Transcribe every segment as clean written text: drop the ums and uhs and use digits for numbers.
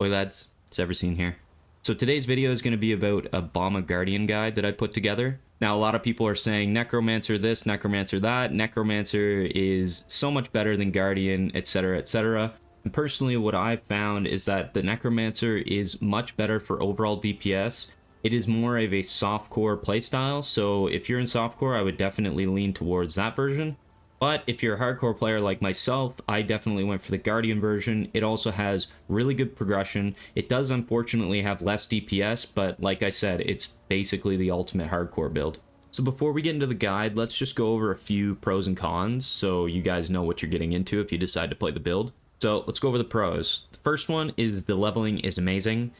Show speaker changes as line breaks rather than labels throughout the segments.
Oi lads, it's Everseen here. So today's video is going to be about a BAMA Guardian guide that I put together. Now a lot of people are saying Necromancer this, Necromancer that. Necromancer is so much better than Guardian, etc, etc. And personally what I've found is that the Necromancer is much better for overall DPS. It is more of a softcore playstyle, so if you're in softcore I would definitely lean towards that version. But if you're a hardcore player like myself, I definitely went for the Guardian version. It also has really good progression. It does unfortunately have less DPS, but like I said, it's basically the ultimate hardcore build. So before we get into the guide, let's just go over a few pros and cons so you guys know what you're getting into if you decide to play the build. So let's go over the pros. The first one is the leveling is amazing.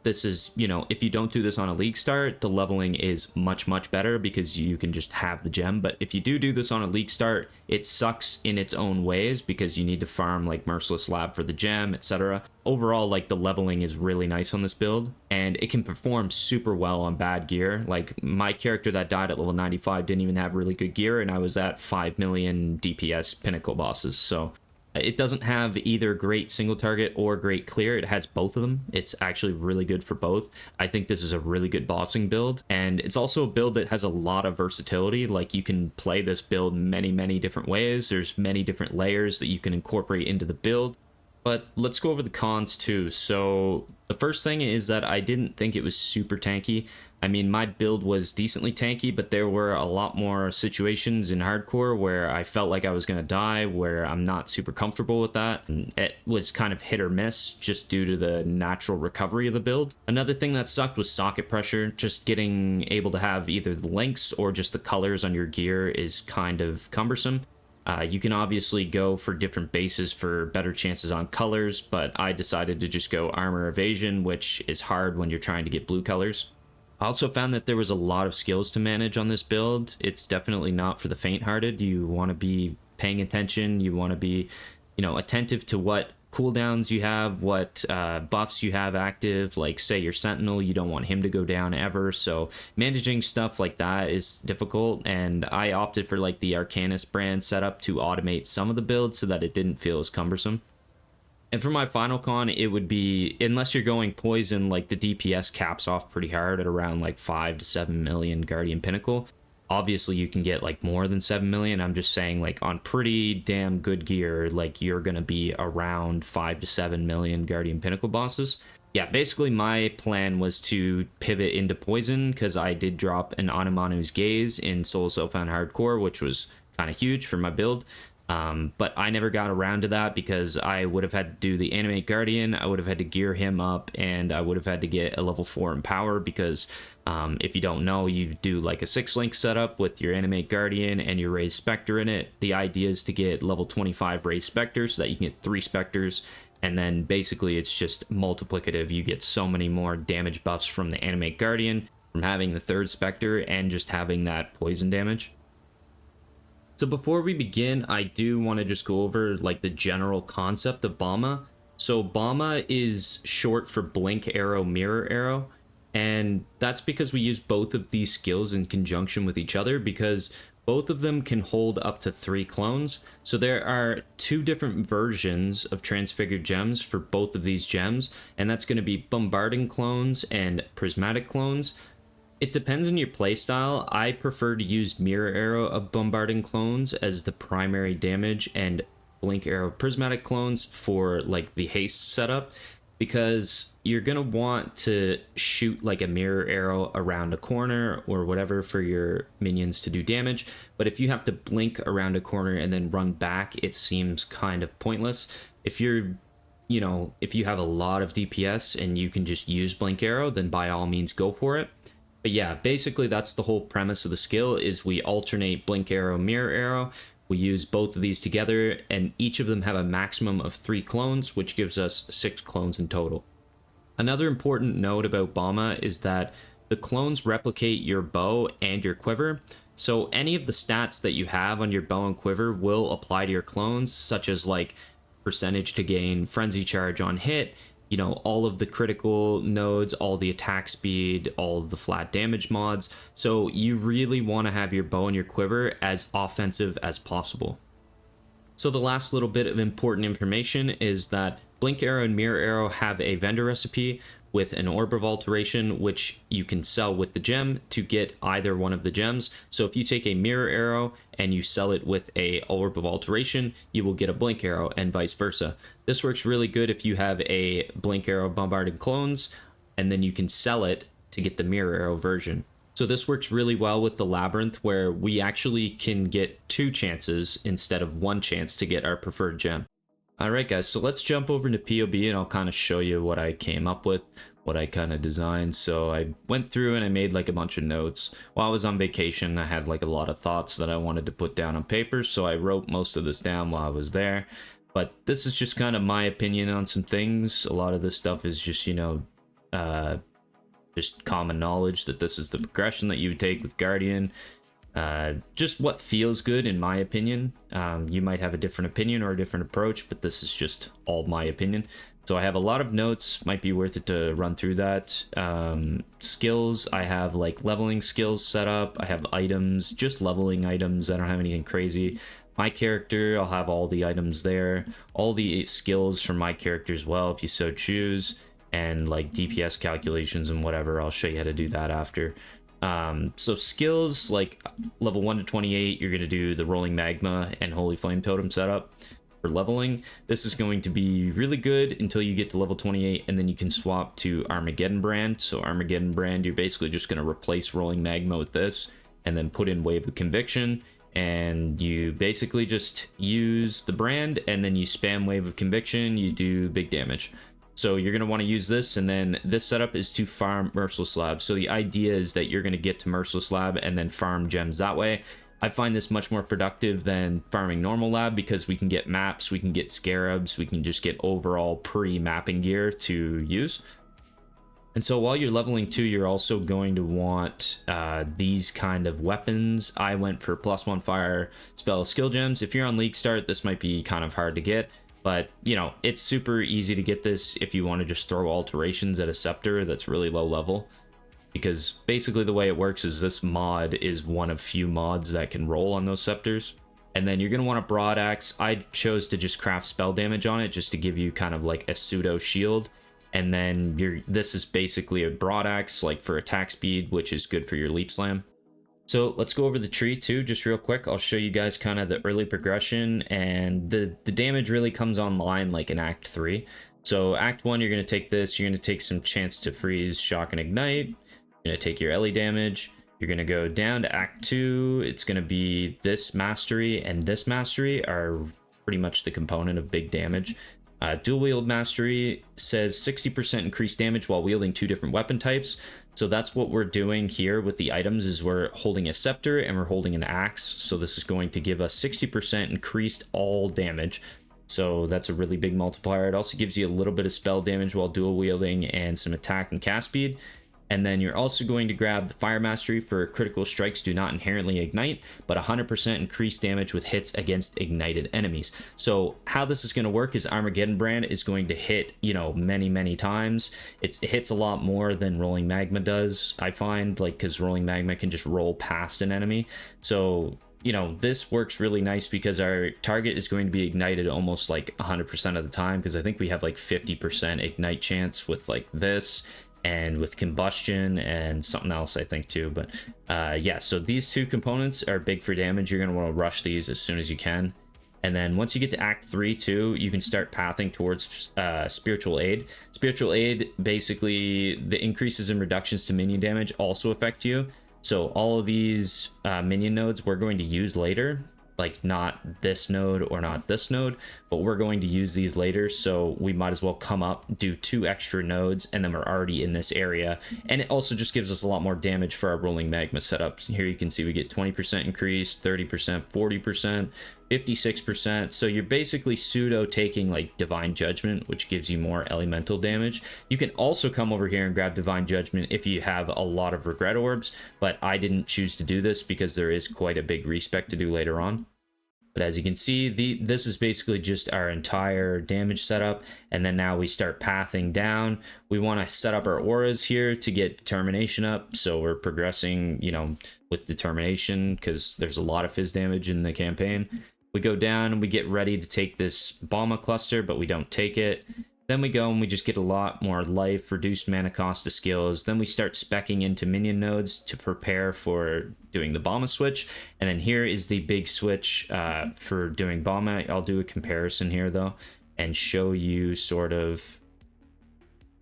This is, if you don't do this on a Leaguestart, the leveling is much better because you can just have the gem. But if you do this on a Leaguestart, it sucks in its own ways because you need to farm like Merciless Lab for the gem, etc. Overall, like the leveling is really nice on this build and it can perform super well on bad gear. Like my character that died at level 95 didn't even have really good gear and I was at 5 million DPS pinnacle bosses. So it doesn't have either great single target or great clear. It has both of them. It's actually really good for both. I think this is a really good bossing build. And it's also a build that has a lot of versatility. Like you can play this build many different ways. There's many different layers that you can incorporate into the build. But let's go over the cons too. So the first thing is that I didn't think it was super tanky. I mean, my build was decently tanky, but there were a lot more situations in hardcore where I felt like I was going to die, where I'm not super comfortable with that. And it was kind of hit or miss just due to the natural recovery of the build. Another thing that sucked was socket pressure. Just getting able to have either the links or just the colors on your gear is kind of cumbersome. You can obviously go for different bases for better chances on colors, but I decided to just go armor evasion, which is hard when you're trying to get blue colors. I also found that there was a lot of skills to manage on this build. It's definitely not for the faint-hearted. You want to be paying attention. You want to be, attentive to what cooldowns you have, what buffs you have active. Like, say, your Sentinel, you don't want him to go down ever. So managing stuff like that is difficult. And I opted for, like, the Arcanist brand setup to automate some of the builds so that it didn't feel as cumbersome. And for my final con, it would be, unless you're going poison, like the DPS caps off pretty hard at around like 5 to 7 million Guardian Pinnacle. Obviously, you can get like more than 7 million. I'm just saying, like on pretty damn good gear, like you're going to be around 5 to 7 million Guardian Pinnacle bosses. Yeah, basically my plan was to pivot into poison because I did drop an Animanu's Gaze in Soul Soulfound Hardcore, which was kind of huge for my build. But I never got around to that because I would have had to do the Animate Guardian, I would have had to gear him up, and I would have had to get a level 4 in power because if you don't know, you do like a 6-link setup with your Animate Guardian and your Re-Spectre in it. The idea is to get level 25 Re-Spectres so that you can get 3 Spectres, and then basically it's just multiplicative. You get so many more damage buffs from the Animate Guardian, from having the 3rd Spectre, and just having that poison damage. So before we begin, I do want to just go over like the general concept of BAMA. So BAMA is short for Blink Arrow, Mirror Arrow, and that's because we use both of these skills in conjunction with each other because both of them can hold up to 3 clones. So there are 2 different versions of Transfigured Gems for both of these gems, and that's going to be Bombarding Clones and Prismatic Clones. It depends on your playstyle. I prefer to use Mirror Arrow of Bombarding Clones as the primary damage and Blink Arrow Prismatic Clones for like the haste setup because you're going to want to shoot like a Mirror Arrow around a corner or whatever for your minions to do damage. But if you have to blink around a corner and then run back, it seems kind of pointless. If you're if you have a lot of DPS and you can just use Blink Arrow, then by all means go for it. But yeah, basically that's the whole premise of the skill is we alternate Blink Arrow, Mirror Arrow. We use both of these together and each of them have a maximum of 3 clones, which gives us 6 clones in total. Another important note about BAMA is that the clones replicate your bow and your quiver. So any of the stats that you have on your bow and quiver will apply to your clones, such as like percentage to gain frenzy charge on hit, all of the critical nodes, all the attack speed, all of the flat damage mods. So you really want to have your bow and your quiver as offensive as possible. So the last little bit of important information is that Blink Arrow and Mirror Arrow have a vendor recipe with an Orb of Alteration, which you can sell with the gem to get either one of the gems. So if you take a Mirror Arrow and you sell it with a Orb of Alteration, you will get a Blink Arrow, and vice versa. This works really good if you have a Blink Arrow Bombarded Clones, and then you can sell it to get the Mirror Arrow version. So this works really well with the Labyrinth, where we actually can get 2 chances instead of 1 chance to get our preferred gem. Alright guys, so let's jump over to POB and I'll kind of show you what I came up with, what I kind of designed. So I went through and I made like a bunch of notes. While I was on vacation, I had like a lot of thoughts that I wanted to put down on paper, so I wrote most of this down while I was there. But this is just kind of my opinion on some things. A lot of this stuff is just, you know, just common knowledge that this is the progression that you would take with Guardian. Just what feels good in my opinion. You might have a different opinion or a different approach, but this is just all my opinion. So I have a lot of notes, might be worth it to run through that. Skills, I have like leveling skills set up. I have items, just leveling items. I don't have anything crazy. My character, I'll have all the items there. All the skills from my character as well, if you so choose. And like DPS calculations and whatever, I'll show you how to do that after. So skills, like level 1 to 28, you're going to do the Rolling Magma and Holy Flame Totem setup. For leveling, this is going to be really good until you get to level 28, and then you can swap to Armageddon Brand. So Armageddon Brand, you're basically just going to replace Rolling Magma with this, and then put in Wave of Conviction, and you basically just use the brand, and then you spam Wave of Conviction, you do big damage. So you're going to want to use this, and then this setup is to farm Merciless Lab. So the idea is that you're going to get to Merciless Lab and then farm gems that way. I find this much more productive than farming normal lab, because we can get maps, we can get scarabs, we can just get overall pre-mapping gear to use. And so while you're leveling 2, you're also going to want these kind of weapons. I went for +1 fire spell skill gems. If you're on Leaguestart, this might be kind of hard to get. But, you know, it's super easy to get this if you want to just throw alterations at a scepter that's really low level. Because basically the way it works is this mod is one of few mods that can roll on those scepters. And then you're going to want a broad axe. I chose to just craft spell damage on it just to give you kind of like a pseudo shield. And then this is basically a broad axe, like for attack speed, which is good for your leap slam. So let's go over the tree too, just real quick. I'll show you guys kind of the early progression, and the damage really comes online like in Act 3. So Act 1, you're going to take this, you're going to take some chance to freeze, shock, and ignite. You're going to take your Ellie damage. You're going to go down to Act 2. It's going to be this mastery and this mastery are pretty much the component of big damage. Dual wield mastery says 60% increased damage while wielding 2 different weapon types. So that's what we're doing here with the items, is we're holding a scepter and we're holding an axe. So this is going to give us 60% increased all damage. So that's a really big multiplier. It also gives you a little bit of spell damage while dual wielding and some attack and cast speed. And then you're also going to grab the Fire Mastery for critical strikes do not inherently ignite, but 100% increased damage with hits against ignited enemies. So how this is going to work is Armageddon Brand is going to hit, you know, many times. It hits a lot more than Rolling Magma does, I find, like, because Rolling Magma can just roll past an enemy. So, you know, this works really nice because our target is going to be ignited almost like 100% of the time, because I think we have like 50% ignite chance with like this, and with combustion and something else I think too. But yeah, so these 2 components are big for damage. You're going to want to rush these as soon as you can. And then once you get to Act 3 too, you can start pathing towards Spiritual Aid. Spiritual Aid, basically the increases and reductions to minion damage also affect you. So all of these minion nodes we're going to use later, like not this node or not this node, but we're going to use these later, so we might as well come up, do 2 extra nodes, and then we're already in this area. And it also just gives us a lot more damage for our Rolling Magma setups. Here you can see we get 20% increase, 30%, 40%, 56%. So you're basically pseudo taking like Divine Judgment, which gives you more elemental damage. You can also come over here and grab Divine Judgment if you have a lot of regret orbs, but I didn't choose to do this because there is quite a big respec to do later on. But as you can see, this is basically just our entire damage setup. And then now we start pathing down. We want to set up our auras here to get determination up. So we're progressing, you know, with determination, because there's a lot of fizz damage in the campaign. We go down and we get ready to take this BAMA cluster, but we don't take it. Then we go and we just get a lot more life, reduced mana cost of skills. Then we start speccing into minion nodes to prepare for doing the BAMA switch. And then here is the big switch for doing BAMA. I'll do a comparison here though and show you sort of,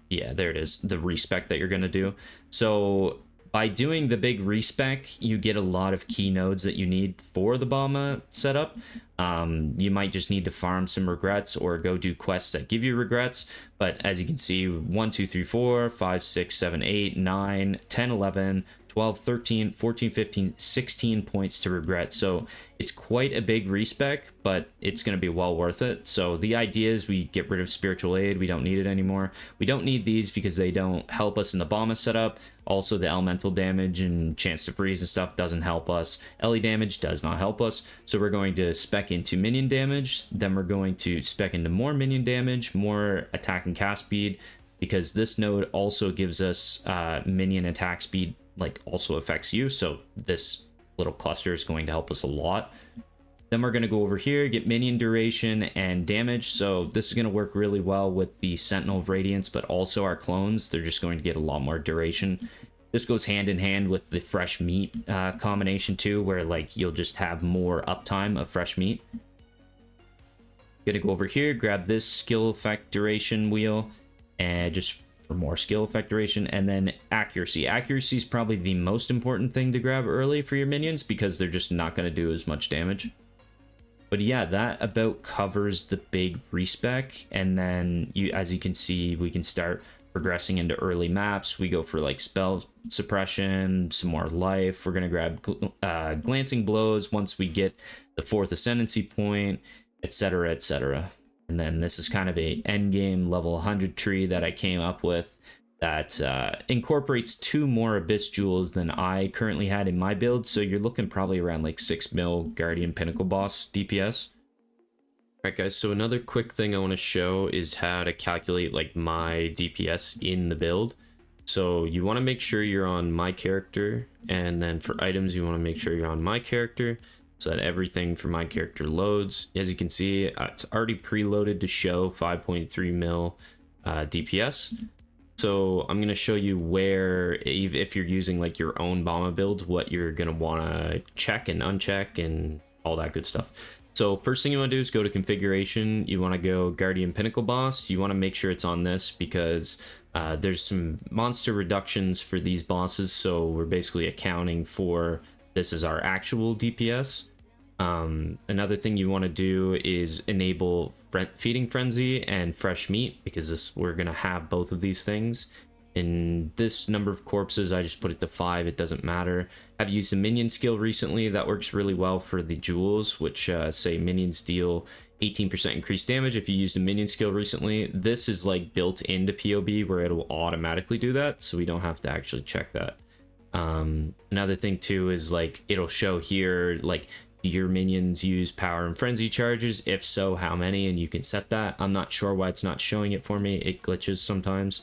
yeah, there it is, the respec that you're going to do. So by doing the big respec, you get a lot of key nodes that you need for the BAMA setup. You might just need to farm some regrets or go do quests that give you regrets. But as you can see, 1, 2, 3, 4, 5, 6, 7, 8, 9, 10, 11, 12, 13, 14, 15, 16 points to regret. So it's quite a big respec, but it's going to be well worth it. So the idea is we get rid of spiritual aid. We don't need it anymore. We don't need these because they don't help us in the BAMA setup. Also, the elemental damage and chance to freeze and stuff doesn't help us. LE damage does not help us. So we're going to spec into minion damage. Then we're going to spec into more minion damage, more attack and cast speed, because this node also gives us minion attack speed, like also affects you. So this little cluster is going to help us a lot. Then we're going to go over here, get minion duration and damage. So this is going to work really well with the Sentinel of Radiance, but also our clones. They're just going to get a lot more duration. This goes hand in hand with the fresh meat combination too, where like you'll just have more uptime of fresh meat. Gonna go over here, grab this skill effect duration wheel, and just for more skill effect duration, and then accuracy. Accuracy is probably the most important thing to grab early for your minions because they're just not going to do as much damage. But yeah, that about covers the big respec. And then as you can see, we can start progressing into early maps. We go for like spell suppression, some more life. We're going to grab glancing blows once we get the 4th ascendancy point, etc, etc. And then this is kind of a endgame level 100 tree that I came up with that incorporates 2 more Abyss Jewels than I currently had in my build. So you're looking probably around like 6 mil Guardian Pinnacle Boss DPS. Alright guys, so another quick thing I want to show is how to calculate like my DPS in the build. So you want to make sure you're on my character, and then for items you want to make sure you're on my character, so that everything for my character loads. As you can see, it's already preloaded to show 5.3 mil DPS. So I'm going to show you where, if you're using like your own BAMA build, what you're going to want to check and uncheck and all that good stuff. So first thing you want to do is go to configuration. You want to go Guardian Pinnacle Boss. You want to make sure it's on this because there's some monster reductions for these bosses. So we're basically accounting for this is our actual DPS. Another thing you want to do is enable feeding frenzy and fresh meat, because we're going to have both of these things. In this number of corpses, I just put it to 5. It doesn't matter. I've used a minion skill recently that works really well for the jewels, which say minions deal 18% increased damage if you used a minion skill recently. This is like built into POB where it'll automatically do that, so we don't have to actually check that. Another thing too is like it'll show here like, do your minions use power and frenzy charges? If so, how many? And you can set that. I'm not sure why it's not showing it for me. It glitches sometimes.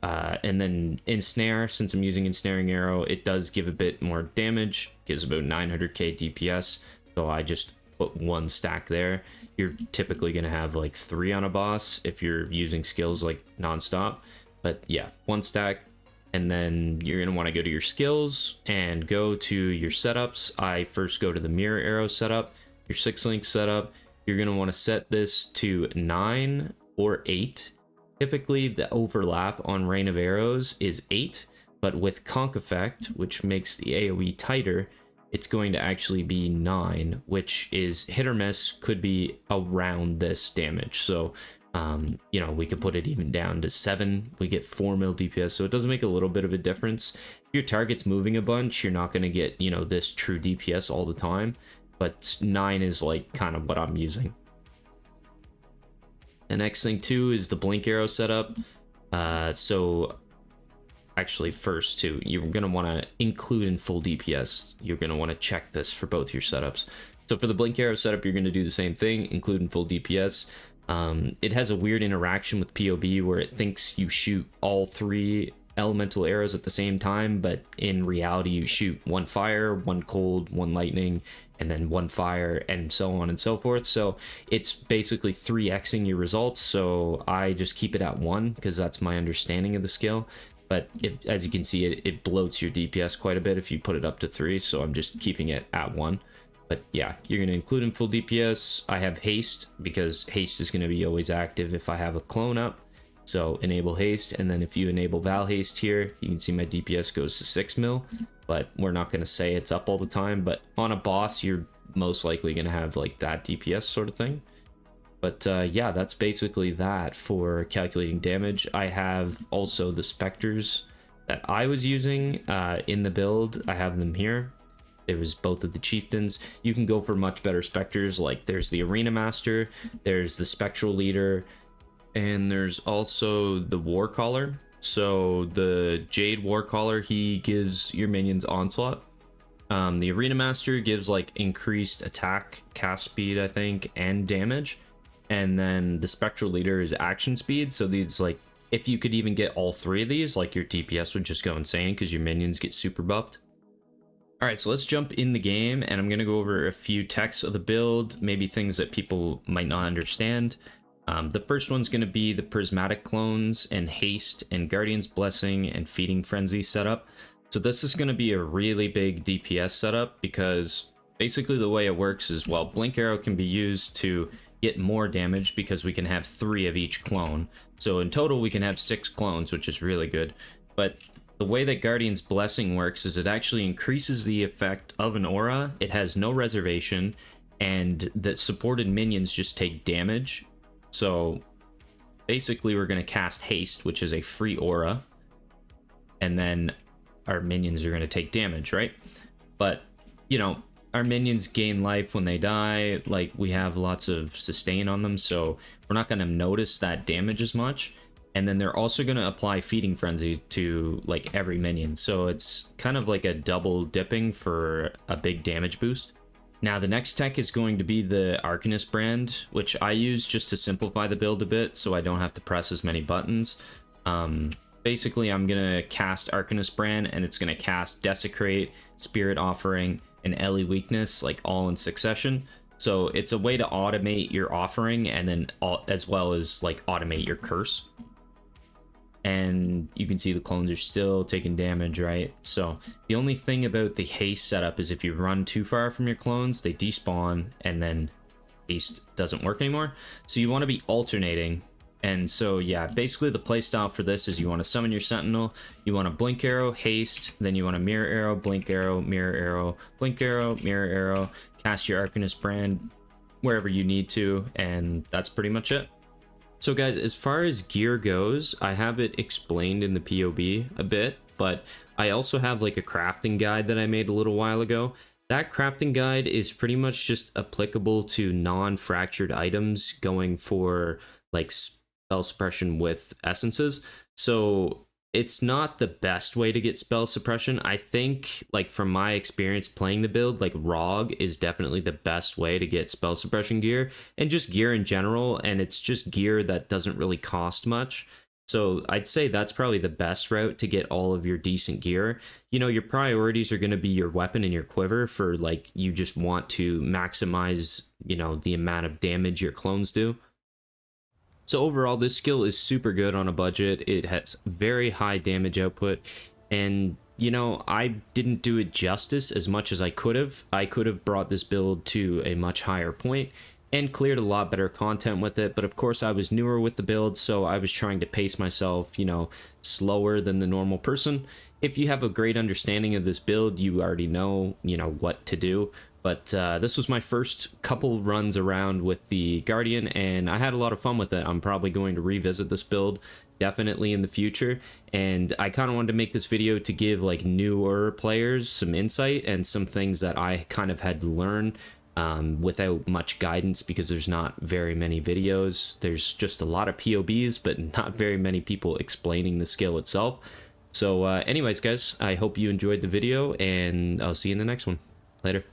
And then ensnare, since I'm using ensnaring arrow, it does give a bit more damage, gives about 900k DPS. So I just put 1 stack there. You're typically going to have like 3 on a boss if you're using skills like non-stop. But yeah, 1 stack. And then you're going to want to go to your skills and go to your setups. I first go to the mirror arrow setup, your 6-link setup. You're going to want to set this to 9 or 8. Typically, the overlap on Rain of Arrows is 8, but with Conk Effect, which makes the AoE tighter, it's going to actually be 9, which is hit or miss, could be around this damage. So you know, we could put it even down to 7. We get 4 mil DPS, so it does make a little bit of a difference. If your target's moving a bunch, you're not going to get, you know, this true DPS all the time, but 9 is like kind of what I'm using. The next thing too is the blink arrow setup. So actually first too, you're going to want to include in full DPS. You're going to want to check this for both your setups. So for the blink arrow setup, you're going to do the same thing, include in full DPS. It has a weird interaction with POB where it thinks you shoot all 3 elemental arrows at the same time, but in reality you shoot 1 fire, 1 cold, 1 lightning, and then 1 fire, and so on and so forth. So it's basically 3xing your results. So I just keep it at 1 because that's my understanding of the skill. But as you can see, it bloats your DPS quite a bit if you put it up to 3. So I'm just keeping it at 1. But yeah, you're going to include in full DPS. I have haste because haste is going to be always active if I have a clone up. So enable haste, and then if you enable Val haste here, you can see my DPS goes to 6 mil. But we're not going to say it's up all the time, but on a boss you're most likely going to have like that DPS sort of thing. But yeah, that's basically that for calculating damage. I have also the Spectres that I was using in the build. I have them here. There was both of the chieftains. You can go for much better Spectres, like there's the Arena Master, there's the Spectral Leader, and there's also the Warcaller. So the Jade Warcaller, he gives your minions onslaught. The Arena Master gives like increased attack, cast speed, I think, and damage. And then the Spectral Leader is action speed. So these, like, if you could even get all 3 of these, like your DPS would just go insane because your minions get super buffed. All right, so let's jump in the game, and I'm going to go over a few techs of the build, maybe things that people might not understand. The first one's going to be the Prismatic Clones and Haste and Guardian's Blessing and Feeding Frenzy setup. So this is going to be a really big DPS setup because basically the way it works is, well, Blink Arrow can be used to get more damage because we can have 3 of each clone. So in total we can have 6 clones, which is really good. But the way that Guardian's Blessing works is it actually increases the effect of an aura. It has no reservation, and the supported minions just take damage. So basically we're going to cast Haste, which is a free aura, and then our minions are going to take damage, right? But, you know, our minions gain life when they die. Like, we have lots of sustain on them, so we're not going to notice that damage as much. And then they're also going to apply Feeding Frenzy to like every minion, so it's kind of like a double dipping for a big damage boost. Now the next tech is going to be the Arcanist brand, which I use just to simplify the build a bit so I don't have to press as many buttons. Basically I'm going to cast Arcanist brand, and it's going to cast Desecrate, Spirit Offering, and Ellie Weakness, like all in succession. So it's a way to automate your offering, and then as well as like automate your curse. And you can see the clones are still taking damage, right? So the only thing about the haste setup is if you run too far from your clones, they despawn, and then haste doesn't work anymore. So you want to be alternating. And so yeah, basically the playstyle for this is you want to summon your sentinel, you want to blink arrow, haste, then you want to mirror arrow, blink arrow, mirror arrow, blink arrow, mirror arrow, cast your Arcanist brand wherever you need to, and that's pretty much it. So guys, as far as gear goes, I have it explained in the POB a bit, but I also have like a crafting guide that I made a little while ago. That crafting guide is pretty much just applicable to non-fractured items going for like spell suppression with essences. So it's not the best way to get spell suppression. I think, like, from my experience playing the build, like ROG is definitely the best way to get spell suppression gear, and just gear in general, and it's just gear that doesn't really cost much. So I'd say that's probably the best route to get all of your decent gear. You know, your priorities are going to be your weapon and your quiver for, like, you just want to maximize, you know, the amount of damage your clones do. So overall, this skill is super good on a budget. It has very high damage output, and you know, I didn't do it justice as much as I could have. I could have brought this build to a much higher point and cleared a lot better content with it, but of course I was newer with the build, so I was trying to pace myself, you know, slower than the normal person. If you have a great understanding of this build, you already know, you know, what to do. But this was my first couple runs around with the Guardian, and I had a lot of fun with it. I'm probably going to revisit this build definitely in the future, and I kind of wanted to make this video to give like newer players some insight and some things that I kind of had to learn without much guidance, because there's not very many videos. There's just a lot of POBs, but not very many people explaining the skill itself. So anyways guys, I hope you enjoyed the video, and I'll see you in the next one. Later.